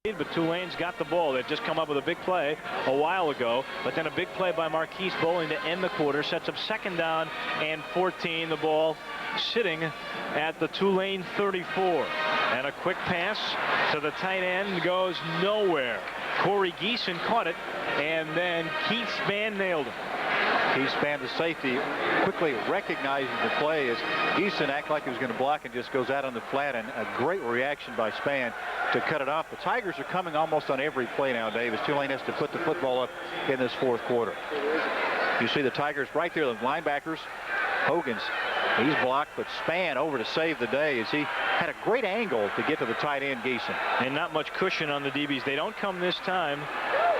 but Tulane's got the ball. They've just come up with a big play a while ago, but then a big play by Marquise Bowling to end the quarter sets up 2nd down and 14. The ball sitting at the Tulane 34. And a quick pass to the tight end goes nowhere. Corey Geeson caught it, and then Keith Spann nailed him. Keith Spann, the safety, quickly recognizing the play as Geeson acted like he was going to block and just goes out on the flat, and a great reaction by Spann to cut it off. The Tigers are coming almost on every play now, Dave, as Tulane has to put the football up in this 4th quarter. You see the Tigers right there, the linebackers. Hogan's, he's blocked, but Spann over to save the day as he had a great angle to get to the tight end, Geeson. And not much cushion on the DBs. They don't come this time.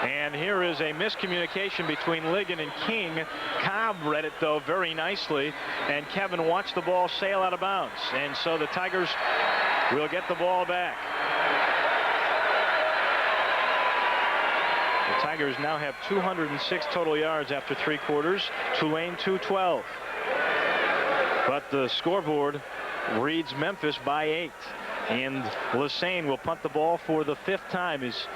And here is a miscommunication between Ligon and King. Cobb read it, though, very nicely. And Kevin watched the ball sail out of bounds. And so the Tigers will get the ball back. The Tigers now have 206 total yards after 3 quarters. Tulane 212. But the scoreboard reads Memphis by 8. And Lesane will punt the ball for the 5th time. He's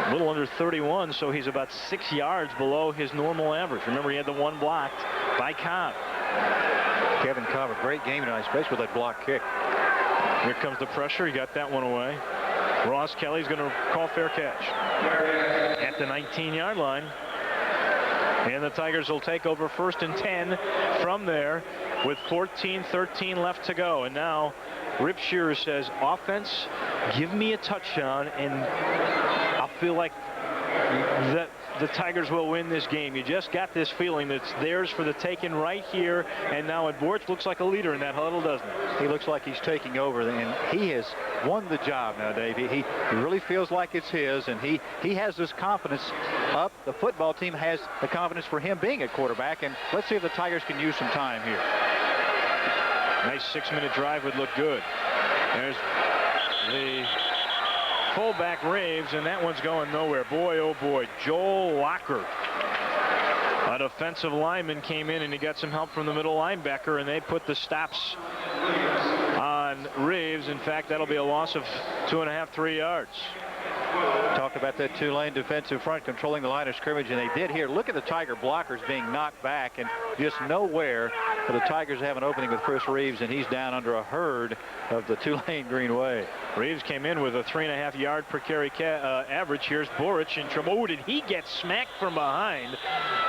a little under 31, so he's about 6 yards below his normal average. Remember, he had the one blocked by Cobb. Kevin Cobb, a great game tonight, especially with that block kick. Here comes the pressure. He got that one away. Ross Kelly's going to call fair catch at the 19-yard line. And the Tigers will take over 1st and 10 from there with 14-13 left to go. And now Rip Shearer says, offense, give me a touchdown, and I'll feel like that the Tigers will win this game. You just got this feeling that it's theirs for the taking right here and now. And Borch looks like a leader in that huddle, doesn't he? He looks like he's taking over, and he has won the job now, Dave. He really feels like it's his, and he has this confidence up. The football team has the confidence for him being a quarterback, and let's see if the Tigers can use some time here. Nice 6-minute drive would look good. There's the fullback Raves, and that one's going nowhere. Boy, oh boy, Joel Locker, a defensive lineman, came in and he got some help from the middle linebacker, and they put the stops on Reeves. In fact, that'll be a loss of 2.5, 3 yards. Talked about that Tulane defensive front controlling the line of scrimmage, and they did here. Look at the Tiger blockers being knocked back, and just nowhere. But the Tigers have an opening with Chris Reeves, and he's down under a herd of the Tulane Green Wave. Reeves came in with a 3.5 yard per carry average. Here's Boric in trouble. Oh, did he get smacked from behind?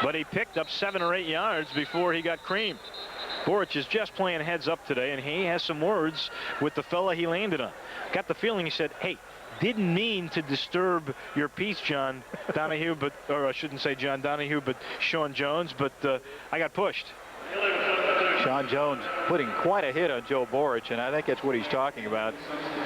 But he picked up 7 or 8 yards before he got creamed. Boric is just playing heads up today, and he has some words with the fella he landed on. Got the feeling he said, hey, didn't mean to disturb your piece, John Donahue, or I shouldn't say John Donahue, but Sean Jones, but I got pushed. Sean Jones putting quite a hit on Joe Boric, and I think that's what he's talking about.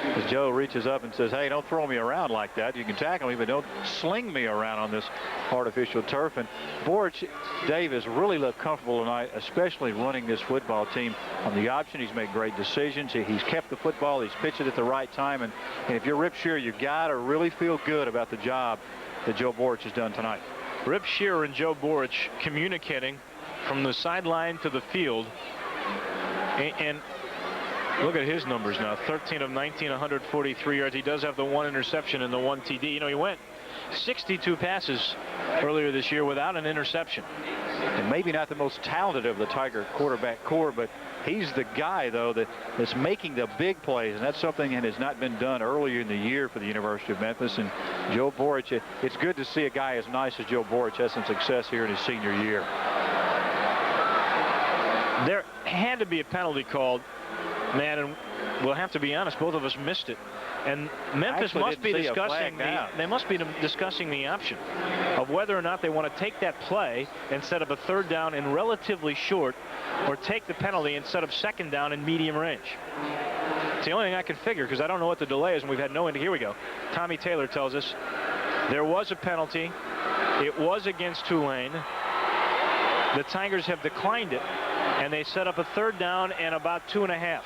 As Joe reaches up and says, hey, don't throw me around like that. You can tackle me, but don't sling me around on this artificial turf. And Boric, Dave, has really looked comfortable tonight, especially running this football team on the option. He's made great decisions. He's kept the football. He's pitched it at the right time. And if you're Rip Shearer, you've got to really feel good about the job that Joe Boric has done tonight. Rip Shearer and Joe Boric communicating from the sideline to the field. And look at his numbers now. 13 of 19, 143 yards. He does have the 1 interception and the 1 TD. You know, he went 62 passes earlier this year without an interception. And maybe not the most talented of the Tiger quarterback core, but he's the guy, though, that's making the big plays, and that's something that has not been done earlier in the year for the University of Memphis. And Joe Boric, it's good to see a guy as nice as Joe Boric has some success here in his senior year. There had to be a penalty called, man, and we'll have to be honest, both of us missed it. And Memphis must be discussing the option of whether or not they want to take that play instead of a 3rd down and relatively short, or take the penalty instead of 2nd down in medium range. It's the only thing I can figure, because I don't know what the delay is, and we've had no idea. Here we go. Tommy Taylor tells us there was a penalty. It was against Tulane. The Tigers have declined it, and they set up a 3rd down and about 2.5.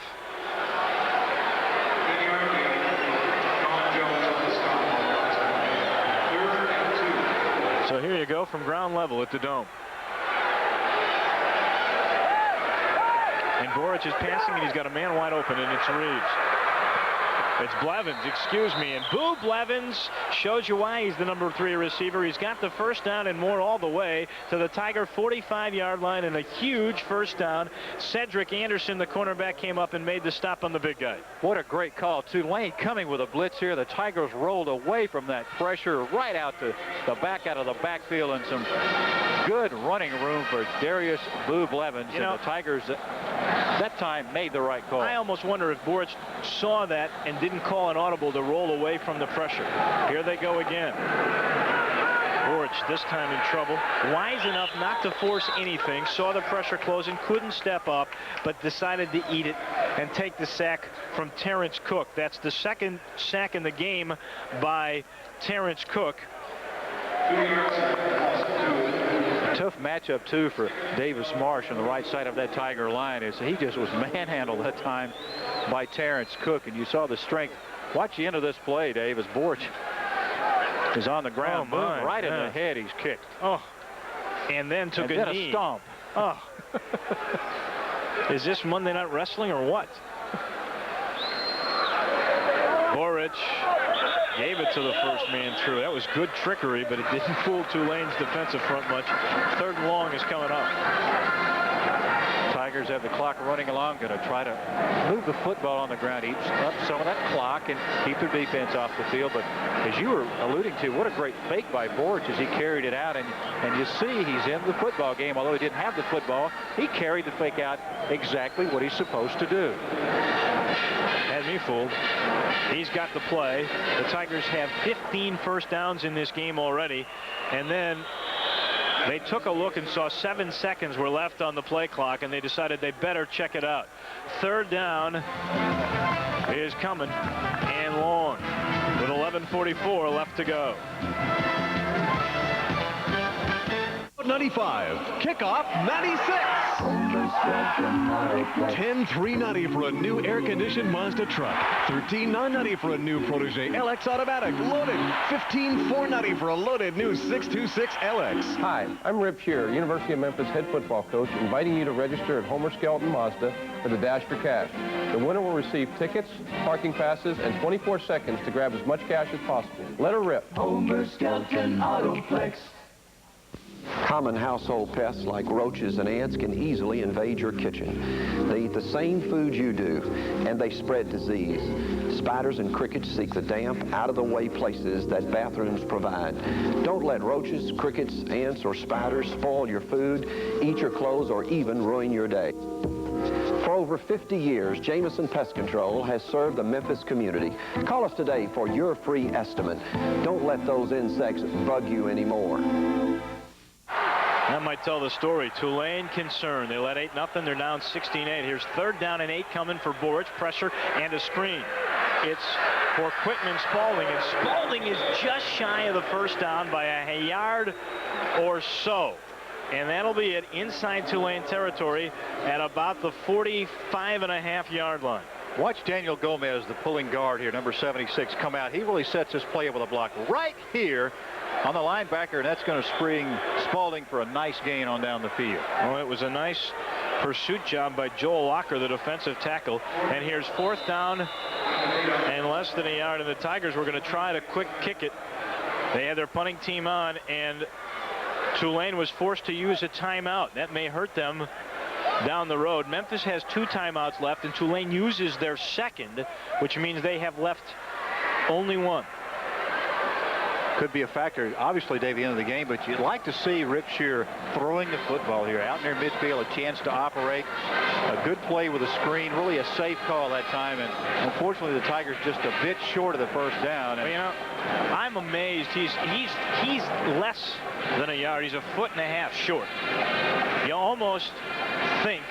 So here you go from ground level at the Dome. And Boric is passing, and he's got a man wide open, and it's Reeves. It's Blevins, excuse me. And Boo Blevins shows you why he's the number 3 receiver. He's got the first down and more all the way to the Tiger 45-yard line, and a huge first down. Cedric Anderson, the cornerback, came up and made the stop on the big guy. What a great call. Tulane coming with a blitz here. The Tigers rolled away from that pressure right out to the back out of the backfield, and some good running room for Darius Boo Blevins. And the Tigers that time made the right call. I almost wonder if Boric saw that and didn't call an audible to roll away from the pressure. Here they go again. Boric this time in trouble. Wise enough not to force anything. Saw the pressure closing, couldn't step up, but decided to eat it and take the sack from Terrence Cook. That's the second sack in the game by Terrence Cook. Tough matchup, too, for Davis Marsh on the right side of that Tiger line. As he just was manhandled that time by Terrence Cook, and you saw the strength. Watch the end of this play, Dave, as Boric is on the ground. Right in the head he's kicked. Oh, and then took a knee. A stomp. Oh. Is this Monday Night Wrestling or what? Boric gave it to the first man through. That was good trickery, but it didn't fool Tulane's defensive front much. 3rd and long is coming up. Tigers have the clock running along, going to try to move the football on the ground, eat up some of that clock and keep their defense off the field. But as you were alluding to, what a great fake by Boric as he carried it out, and you see he's in the football game. Although he didn't have the football, he carried the fake out exactly what he's supposed to do. Had me fooled. He's got the play. The Tigers have 15 first downs in this game already, and then they took a look and saw 7 seconds were left on the play clock, and they decided they better check it out. 3rd down is coming and long with 11:44 left to go. 95, kickoff 96. $10,390 for a new air-conditioned Mazda truck. $13,990 for a new Protege LX automatic loaded. $15,490 for a loaded new 626 LX. Hi, I'm Rip Shearer, University of Memphis head football coach, inviting you to register at Homer Skelton Mazda for the Dash for Cash. The winner will receive tickets, parking passes, and 24 seconds to grab as much cash as possible. Let her rip. Homer Skelton Autoplex. Common household pests like roaches and ants can easily invade your kitchen. They eat the same food you do, and they spread disease. Spiders and crickets seek the damp, out-of-the-way places that bathrooms provide. Don't let roaches, crickets, ants, or spiders spoil your food, eat your clothes, or even ruin your day. For over 50 years, Jameson Pest Control has served the Memphis community. Call us today for your free estimate. Don't let those insects bug you anymore. That might tell the story. Tulane concerned. They led 8-0. They're down 16-8. Here's 3rd down and 8 coming for Boric. Pressure and a screen. It's for Quitman Spalding, and Spalding is just shy of the first down by a yard or so. And that'll be it inside Tulane territory at about the 45.5-yard line. Watch Daniel Gomez, the pulling guard here, number 76, come out. He really sets this play up with a block right here on the linebacker, and that's going to spring Spalding for a nice gain on down the field. Well, it was a nice pursuit job by Joel Locker, the defensive tackle. And here's 4th down and less than a yard, and the Tigers were going to try to quick kick it. They had their punting team on, and Tulane was forced to use a timeout. That may hurt them down the road. Memphis has 2 timeouts left, and Tulane uses their second, which means they have left only 1. Could be a factor, obviously, Dave, at the end of the game, but you'd like to see Rip Shearer throwing the football here out in their midfield, a chance to operate. A good play with a screen, really a safe call that time, and unfortunately the Tigers just a bit short of the first down. Well, you know, I'm amazed. He's less than a yard. He's 1.5 feet short. You almost think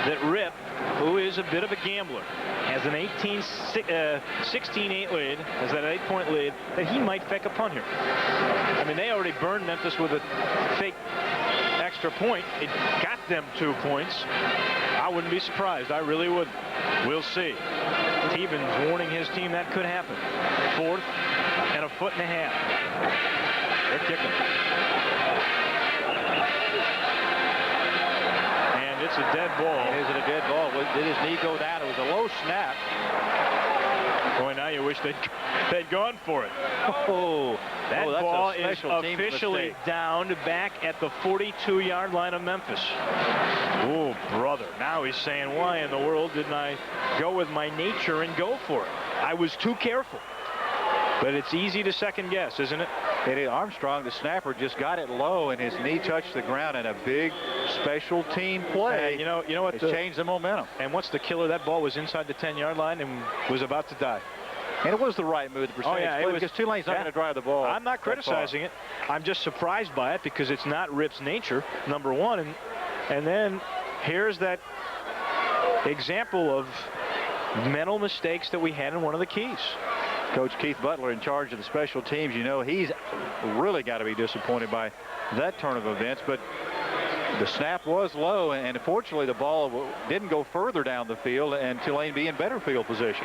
that Rip, who is a bit of a gambler, has an 16-8 lead, has that 8-point lead, that he might fake a punt here. I mean, they already burned Memphis with a fake extra point. It got them 2 points. I wouldn't be surprised. I really wouldn't. We'll see. Tebens warning his team that could happen. 4th and 1.5 feet. They're kicking. It's a dead ball. Is it a dead ball? Did his knee go down? It was a low snap. Boy, now you wish they'd gone for it. Oh, that ball is officially mistake. downed back at the 42-yard line of Memphis. Oh, brother. Now he's saying, why in the world didn't I go with my nature and go for it? I was too careful. But it's easy to second guess, isn't it? Armstrong, the snapper, just got it low, and his knee touched the ground, and a big special team play. And you know what? It's changed the momentum. And what's the killer? That ball was inside the 10-yard line and was about to die. And it was the right move, the percentage play, because Tulane's not going to drive the ball. I'm not criticizing it. I'm just surprised by it because it's not Rip's nature, number one. And then here's that example of mental mistakes that we had in one of the keys. Coach Keith Butler in charge of the special teams. You know, he's really got to be disappointed by that turn of events. But the snap was low, and unfortunately the ball didn't go further down the field, and Tulane be in better field position.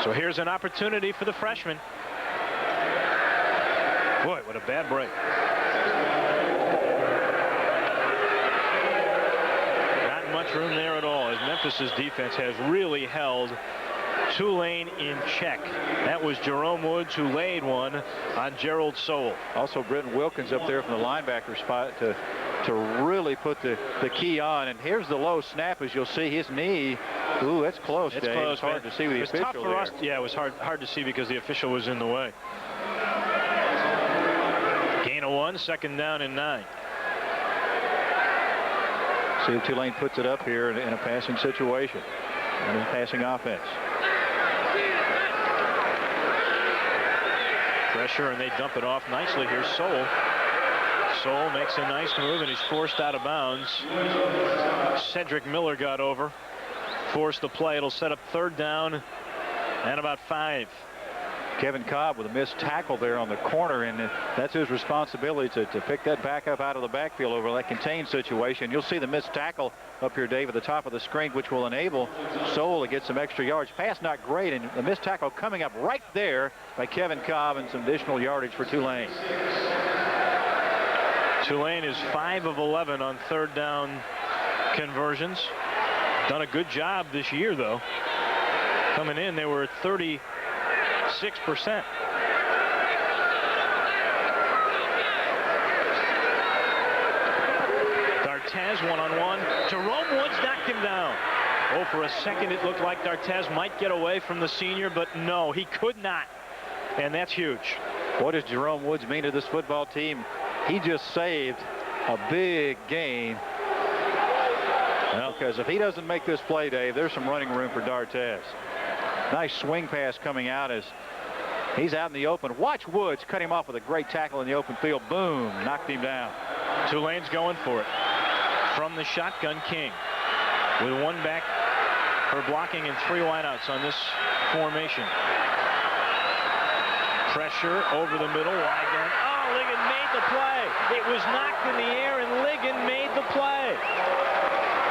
So here's an opportunity for the freshman. Boy, what a bad break. Not much room there at all, as Memphis's defense has really held Tulane in check. That was Jerome Woods who laid one on Gerald Sowell. Also Britton Wilkins up there from the linebacker spot to really put the key on. And here's the low snap, as you'll see his knee. Ooh, that's close. It's Dave. close. It's hard to see with the official tough for there. us. Yeah, it was hard to see because the official was in the way. Gain of 1, second down and 9. See if Tulane puts it up here in a passing situation, in a passing offense. Pressure, and they dump it off nicely here. Sowell makes a nice move, and he's forced out of bounds. Cedric Miller got over, forced the play. It'll set up third down and about 5. Kevin Cobb with a missed tackle there on the corner, and that's his responsibility to pick that back up out of the backfield over that contained situation. You'll see the missed tackle up here, Dave, at the top of the screen, which will enable Sowell to get some extra yards. Pass not great, and the missed tackle coming up right there by Kevin Cobb, and some additional yardage for Tulane. Tulane is 5 of 11 on third down conversions. Done a good job this year, though. Coming in, they were at 36%. D'Artez one-on-one. Jerome Woods knocked him down. Oh, for a second it looked like D'Artez might get away from the senior, but no, he could not. And that's huge. What does Jerome Woods mean to this football team? He just saved a big gain. Well, because if he doesn't make this play, Dave, there's some running room for D'Artez. Nice swing pass coming out as he's out in the open. Watch Woods cut him off with a great tackle in the open field. Boom, knocked him down. Tulane's going for it. From the shotgun, King. With 1 back for blocking and 3 wideouts on this formation. Pressure over the middle. Ligon. Oh, Ligon made the play. It was knocked in the air, and Ligon made the play.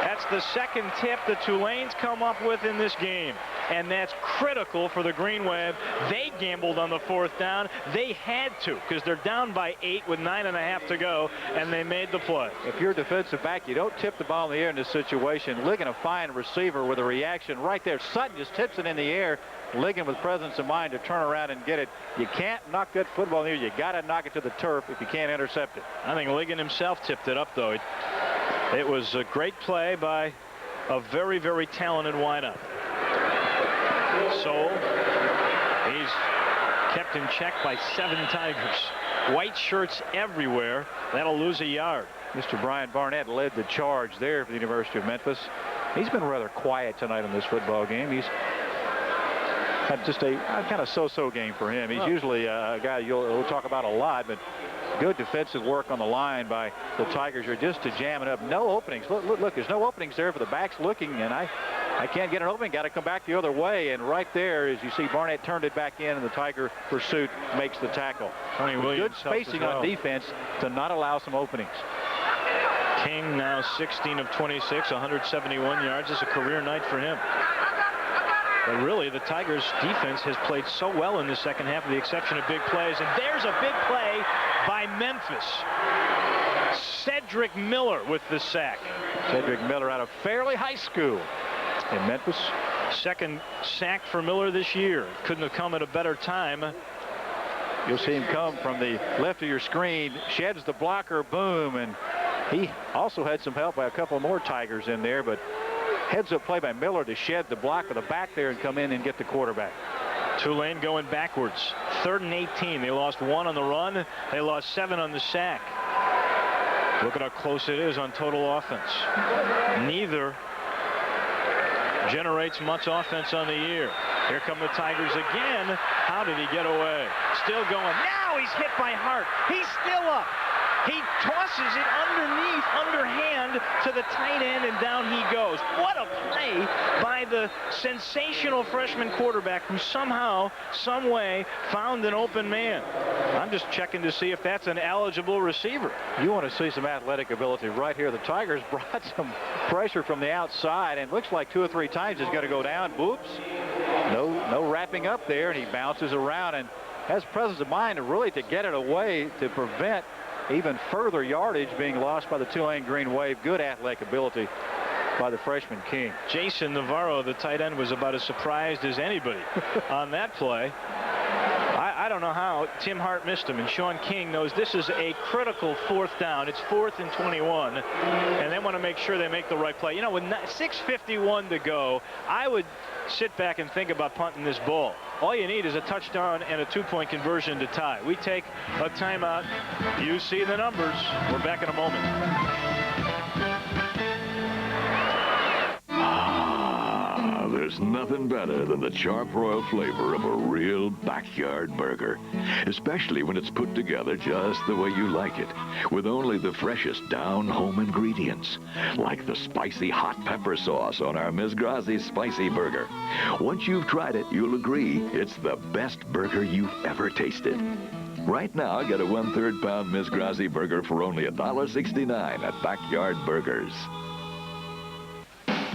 That's the second tip that Tulane's come up with in this game, and that's critical for the Green Wave. They gambled on the 4th down. They had to, because they're down by 8 with 9.5 to go, and they made the play. If you're a defensive back, you don't tip the ball in the air in this situation. Ligon, a fine receiver with a reaction right there. Sutton just tips it in the air. Ligon with presence of mind to turn around and get it. You can't knock that football in the air. You got to knock it to the turf if you can't intercept it. I think Ligon himself tipped it up, though. It was a great play by a very, very talented wideout. Sowell, he's kept in check by 7 Tigers. White shirts everywhere. That'll lose a yard. Mr. Brian Barnett led the charge there for the University of Memphis. He's been rather quiet tonight in this football game. He's had just a kind of so-so game for him. He's usually a guy we'll talk about a lot, but good defensive work on the line by the Tigers are just to jam it up. No openings. Look, there's no openings there for the backs looking, and I can't get an opening. Got to come back the other way, and right there, as you see, Barnett turned it back in, and the Tiger pursuit makes the tackle. Tony Williams, good spacing on defense to not allow some openings. King now 16 of 26, 171 yards. It's a career night for him. But really, the Tigers' defense has played so well in the second half, with the exception of big plays. And there's a big play by Memphis. Cedric Miller with the sack. Cedric Miller out of Fairleigh High School in Memphis. Second sack for Miller this year. Couldn't have come at a better time. You'll see him come from the left of your screen, sheds the blocker, boom, and he also had some help by a couple more Tigers in there, but heads up play by Miller to shed the block of the back there and come in and get the quarterback. Tulane going backwards. 3rd and 18. They lost 1 on the run. They lost 7 on the sack. Look at how close it is on total offense. Neither generates much offense on the year. Here come the Tigers again. How did he get away? Still going. Now he's hit by Hart. He's still up. He tosses it underhand to the tight end, and down he goes. What a play by the sensational freshman quarterback who somehow, some way, found an open man. I'm just checking to see if that's an eligible receiver. You want to see some athletic ability right here. The Tigers brought some pressure from the outside, and looks like 2 or 3 times he's going to go down. Whoops. No wrapping up there, and he bounces around and has presence of mind to get it away to prevent even further yardage being lost by the Tulane Green Wave. Good athletic ability by the freshman King. Jason Navarro, the tight end, was about as surprised as anybody on that play. I don't know how Tim Hart missed him, and Sean King knows this is a critical 4th down. It's 4th and 21, and they want to make sure they make the right play. You know, with 6:51 to go, I would sit back and think about punting this ball. All you need is a touchdown and a 2-point conversion to tie. We take a timeout. You see the numbers. We're back in a moment. There's nothing better than the char-broiled flavor of a real backyard burger, especially when it's put together just the way you like it, with only the freshest down-home ingredients, like the spicy hot pepper sauce on our Ms. Grazi's Spicy Burger. Once you've tried it, you'll agree it's the best burger you've ever tasted. Right now, get a 1/3 pound Ms. Grazi burger for only $1.69 at Backyard Burgers.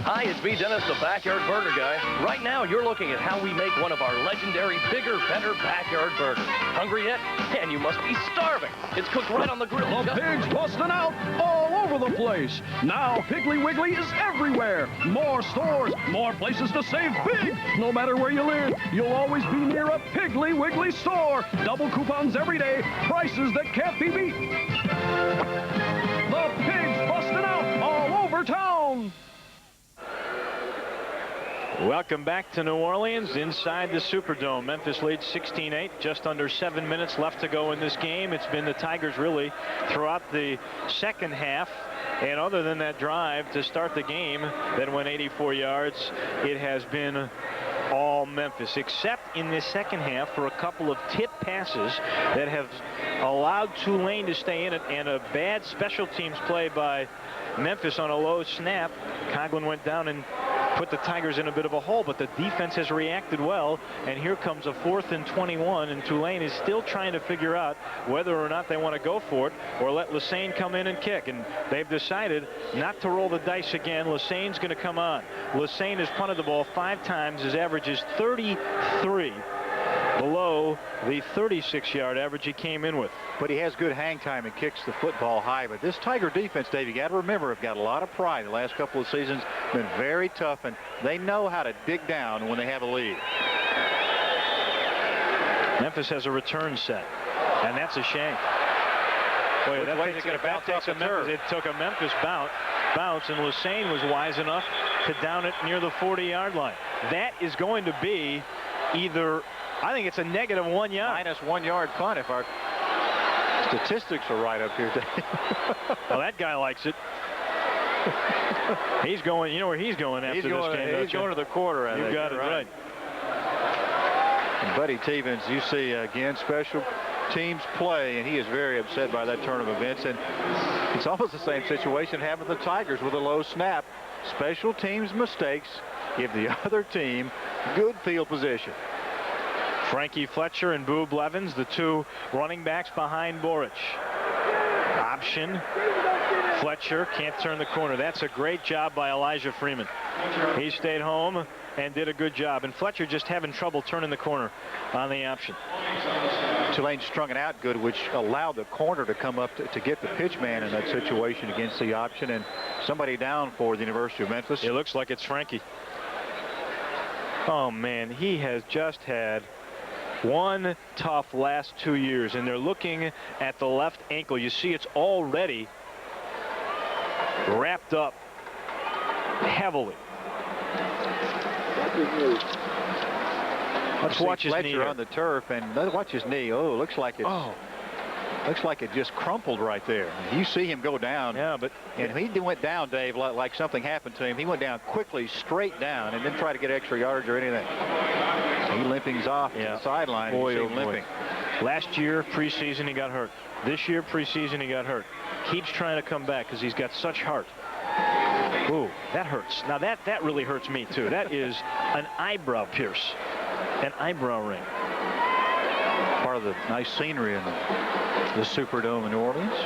Hi, it's me, Dennis, the Backyard Burger Guy. Right now, you're looking at how we make one of our legendary Bigger, Better Backyard Burgers. Hungry yet? And you must be starving. It's cooked right on the grill. The pig's busting out all over the place. Now Piggly Wiggly is everywhere. More stores, more places to save big. No matter where you live, you'll always be near a Piggly Wiggly store. Double coupons every day, prices that can't be beat. The pig's busting out all over town. Welcome back to New Orleans inside the Superdome. Memphis leads 16-8, just under 7 minutes left to go in this game. It's been the Tigers really throughout the second half, and other than that drive to start the game that went 84 yards, it has been all Memphis, except in the second half for a couple of tip passes that have allowed Tulane to stay in it, and a bad special teams play by Memphis on a low snap. Coughlin went down and put the Tigers in a bit of a hole, but the defense has reacted well, and here comes a 4th and 21, and Tulane is still trying to figure out whether or not they want to go for it or let Lesane come in and kick, and they've decided not to roll the dice again. Lesane's going to come on. Lesane has punted the ball 5 times. His average is 33, below the 36-yard average he came in with. But he has good hang time and kicks the football high. But this Tiger defense, Dave, you got to remember, have got a lot of pride the last couple of seasons. Been very tough, and they know how to dig down when they have a lead. Memphis has a return set, and that's a shame. Boy, that thing's going to bounce off the turf. It took a Memphis bounce, and Lesane was wise enough to down it near the 40-yard line. That is going to be either, I think it's a -1 yard. -1 yard punt if our statistics are right up here. Well, that guy likes it. He's going, you know where he's going after this game. He's going to the quarter. You got it right. And Buddy Stevens, you see again special teams play, and he is very upset by that turn of events. And it's almost the same situation happened to the Tigers with a low snap. Special teams mistakes give the other team good field position. Frankie Fletcher and Boob Levens, the 2 running backs behind Boric. Option. Fletcher can't turn the corner. That's a great job by Elijah Freeman. He stayed home and did a good job. And Fletcher just having trouble turning the corner on the option. Tulane strung it out good, which allowed the corner to come up to get the pitch man in that situation against the option. And somebody down for the University of Memphis. It looks like it's Frankie. Oh, man, he has just had one tough last 2 years, and they're looking at the left ankle. You see it's already wrapped up heavily. Let's watch his knee on the turf, and let's watch his knee. Oh, looks like it's looks like it just crumpled right there. You see him go down. Yeah, but he went down, Dave, like something happened to him. He went down quickly, straight down, and didn't try to get extra yardage or anything. He limpings off to the sideline. Boy, oh, limping. Last year, preseason, he got hurt. This year, preseason, he got hurt. Keeps trying to come back because he's got such heart. Ooh, that hurts. Now, that really hurts me, too. That is an eyebrow pierce, an eyebrow ring. Part of the nice scenery in the Superdome in New Orleans.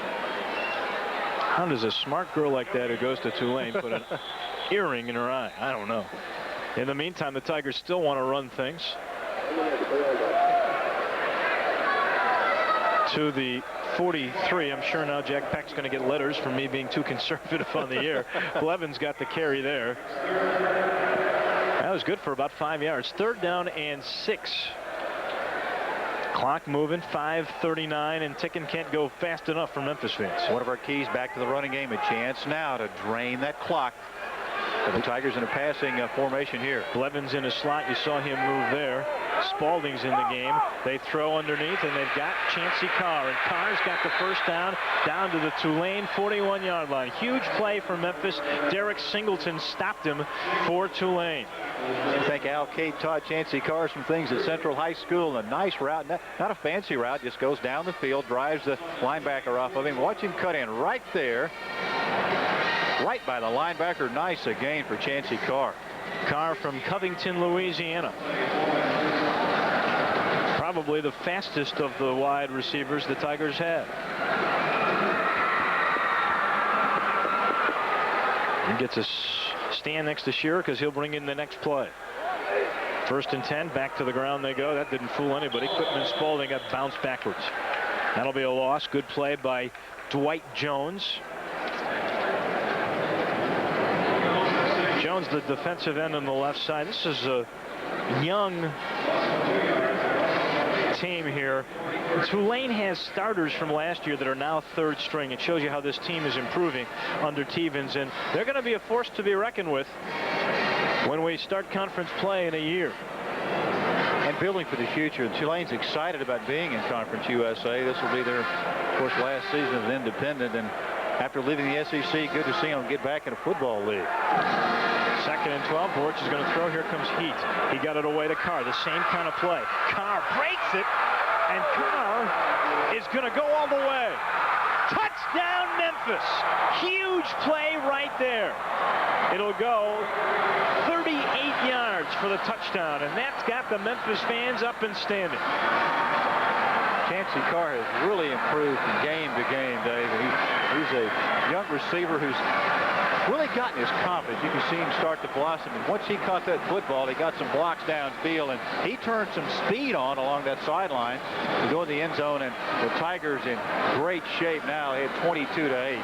How does a smart girl like that who goes to Tulane put an earring in her eye? I don't know. In the meantime, the Tigers still want to run things to the 43. I'm sure now Jack Peck's going to get letters for me being too conservative on the air. Blevins got the carry there. That was good for about 5 yards. 3rd down and 6. Clock moving, 5:39, and ticking. Can't go fast enough for Memphis fans. One of our keys back to the running game. A chance now to drain that clock. The Tigers in a passing formation here. Blevins in a slot. You saw him move there. Spalding's in the game. They throw underneath, and they've got Chancey Carr. And Carr's got the first down to the Tulane 41-yard line. Huge play for Memphis. Derek Singleton stopped him for Tulane. I think Al Cate taught Chancey Carr some things at Central High School. A nice route, not a fancy route, just goes down the field, drives the linebacker off of him. Watch him cut in right there. Right by the linebacker. Nice gain for Chancey Carr. Carr from Covington, Louisiana. Probably the fastest of the wide receivers the Tigers have. He gets a stand next to Shearer because he'll bring in the next play. 1st and 10. Back to the ground they go. That didn't fool anybody. Quitman Spalding got bounced backwards. That'll be a loss. Good play by Dwight Jones. Jones, the defensive end on the left side. This is a young team here. Tulane has starters from last year that are now 3rd string. It shows you how this team is improving under Tevens, and they're going to be a force to be reckoned with when we start conference play in a year. And building for the future. Tulane's excited about being in Conference USA. This will be their, of course, last season as an independent, and after leaving the SEC, good to see them get back in a football league. 2nd and 12. Borch is going to throw. Here comes Heat. He got it away to Carr. The same kind of play. Carr breaks it, and Carr is going to go all the way. Touchdown, Memphis. Huge play right there. It'll go 38 yards for the touchdown, and that's got the Memphis fans up and standing. Chancey Carr has really improved from game to game, Dave. He's a young receiver who's really gotten his confidence. You can see him start to blossom. And once he caught that football, he got some blocks downfield, and he turned some speed on along that sideline to go in the end zone. And the Tigers in great shape now. They had 22-8.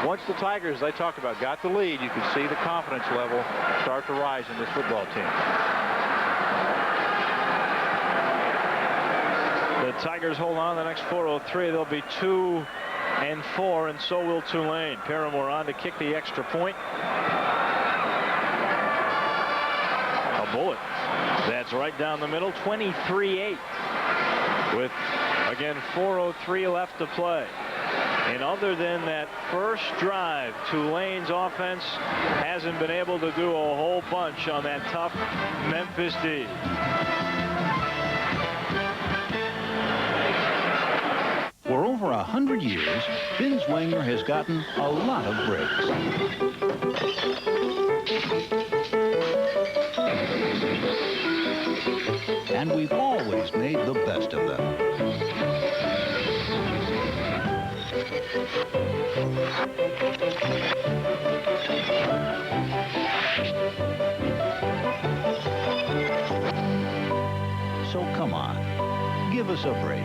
Once the Tigers, they talked about, got the lead, you can see the confidence level start to rise in this football team. The Tigers hold on the next 4:03. They'll be 2 and 4, and so will Tulane. Paramore on to kick the extra point. A bullet. That's right down the middle. 23-8. With, again, 4:03 left to play. And other than that first drive, Tulane's offense hasn't been able to do a whole bunch on that tough Memphis D. For over 100 years, Binswanger has gotten a lot of breaks. And we've always made the best of them. So come on, give us a break.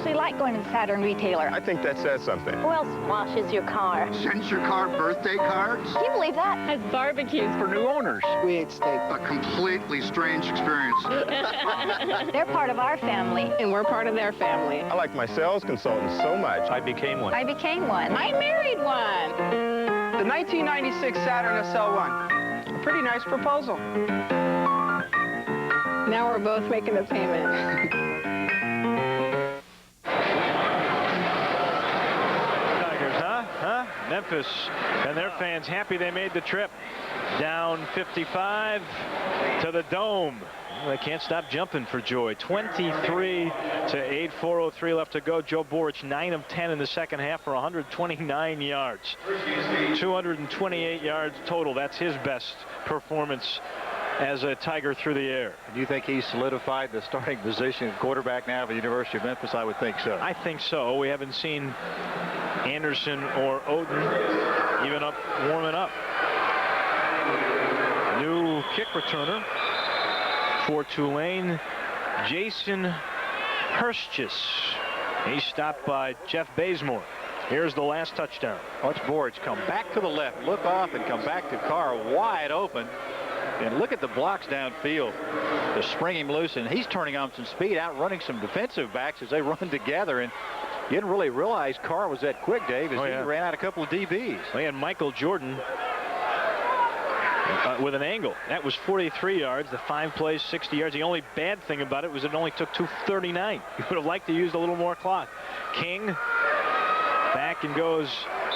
actually like going to the Saturn retailer. I think that says something. Who else washes your car? Sends your car birthday cards? Can you believe that? Has barbecues For new owners. We ate steak. A completely strange experience. They're part of our family. And we're part of their family. I like my sales consultant so much. I became one. I became one. I married one. The 1996 Saturn SL1. A pretty nice proposal. Now we're both making the payment. Tigers, huh? Memphis and their fans happy they made the trip. Down 55 to the Dome. They can't stop jumping for joy. 23 to 8, 4:03 left to go. Joe Borich, 9 of 10 in the second half for 129 yards. 228 yards total. That's his best performance as a Tiger through the air. Do you think he's solidified the starting position at quarterback now for the University of Memphis? I would think so. I think so. We haven't seen Anderson or Oden even up warming up. New kick returner for Tulane, Jason Hurstchis. He's stopped by Jeff Bazemore. Here's the last touchdown. Watch Borich come back to the left, look off, and come back to Carr wide open. And look at the blocks downfield to spring him loose, and he's turning on some speed, outrunning some defensive backs as they run together. And you didn't really realize Carr was that quick, Dave, as he ran out a couple of DBs. We had Michael Jordan with an angle. That was 43 yards. The 5 plays, 60 yards. The only bad thing about it was it only took 2:39. You would have liked to use a little more clock. King back and goes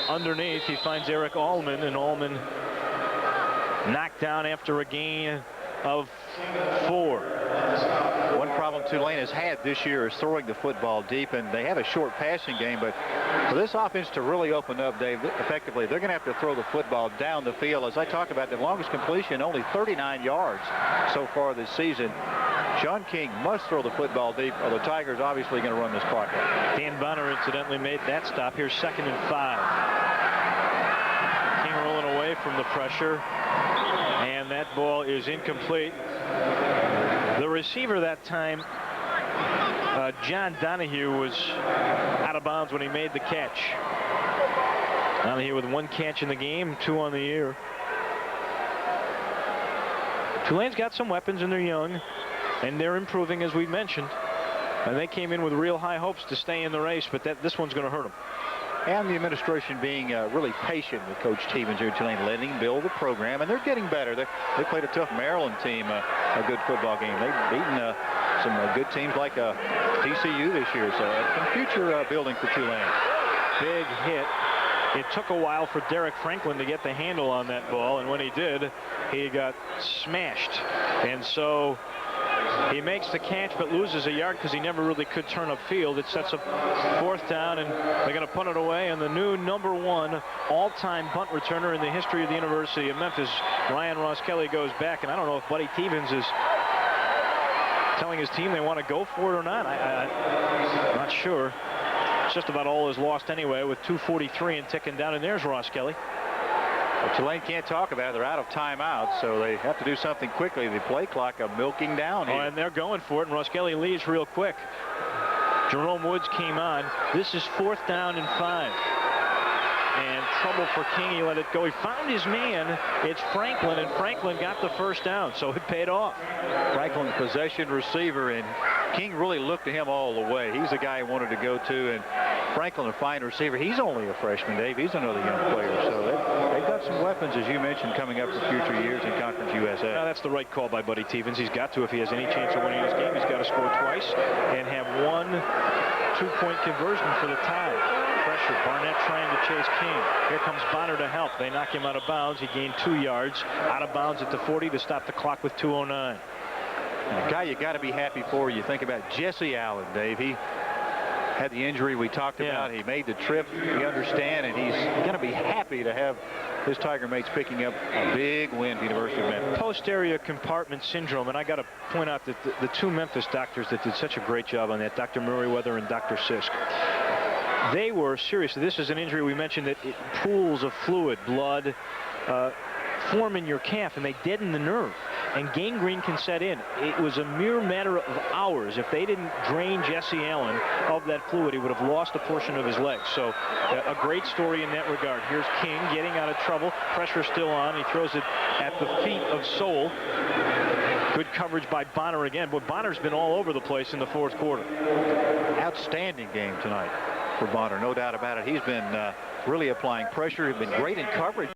underneath. He finds Eric Allman, and Allman knocked down after a gain of 4. One problem Tulane has had this year is throwing the football deep, and they have a short passing game, but for this offense to really open up, Dave, effectively, they're going to have to throw the football down the field. As I talked about, the longest completion, only 39 yards so far this season. Sean King must throw the football deep, or the Tigers obviously going to run this clock out. Dan Bonner incidentally made that stop. Here's 2nd and 5. King rolling away from the pressure, and that ball is incomplete. The receiver that time, John Donahue, was out of bounds when he made the catch. Donahue with 1 catch in the game, 2 on the year. Tulane's got some weapons, and they're young, and they're improving, as we mentioned. And they came in with real high hopes to stay in the race, but this one's going to hurt them. And the administration being really patient with Coach Stevens here at Tulane, letting him build the program, and they're getting better. They played a tough Maryland team, a good football game. They've beaten some good teams like TCU this year, so some future building for Tulane. Big hit. It took a while for Derek Franklin to get the handle on that ball, and when he did, he got smashed. And so he makes the catch but loses a yard because he never really could turn upfield. It sets up 4th down, and they're going to punt it away. And the new #1 all-time punt returner in the history of the University of Memphis, Ryan Ross Kelly, goes back. And I don't know if Buddy Stevens is telling his team they want to go for it or not. I'm not sure. It's just about all is lost anyway with 2:43 and ticking down. And there's Ross Kelly. Well, Tulane can't talk about it. They're out of timeout, so they have to do something quickly. The play clock milking down here. And they're going for it, and Ross Kelly leaves real quick. Jerome Woods came on. This is 4th down and 5. And trouble for King. He let it go. He found his man. It's Franklin, and Franklin got the 1st down, so it paid off. Franklin, possession receiver, and King really looked to him all the way. He's the guy he wanted to go to, and Franklin, a fine receiver. He's only a freshman, Dave. He's another young player, so they've got some weapons, as you mentioned, coming up for future years in Conference USA. Now, that's the right call by Buddy Stevens. He's got to, if he has any chance of winning this game, he's got to score twice and have 1 2-point conversion for the tie. Pressure. Barnett trying to chase King. Here comes Bonner to help. They knock him out of bounds. He gained 2 yards. Out of bounds at the 40 to stop the clock with 2:09. And a guy you got to be happy for. You think about Jesse Allen, Dave. He had the injury we talked about. He made the trip. We understand, and he's going to be happy to have his Tiger mates picking up a big win at the University of Memphis. Posterior compartment syndrome, and I got to point out that the 2 Memphis doctors that did such a great job on that, Dr. Merriweather and Dr. Sisk, they were seriously, this is an injury we mentioned that pools of fluid, blood, form in your calf, and they deaden the nerve. and gangrene can set in. It was a mere matter of hours. If they didn't drain Jesse Allen of that fluid, he would have lost a portion of his leg. So a great story in that regard. Here's King getting out of trouble. Pressure still on. He throws it at the feet of Soule. Good coverage by Bonner again. But Bonner's been all over the place in the fourth quarter. Outstanding game tonight for Bonner, no doubt about it. He's been really applying pressure. He's been great in coverage.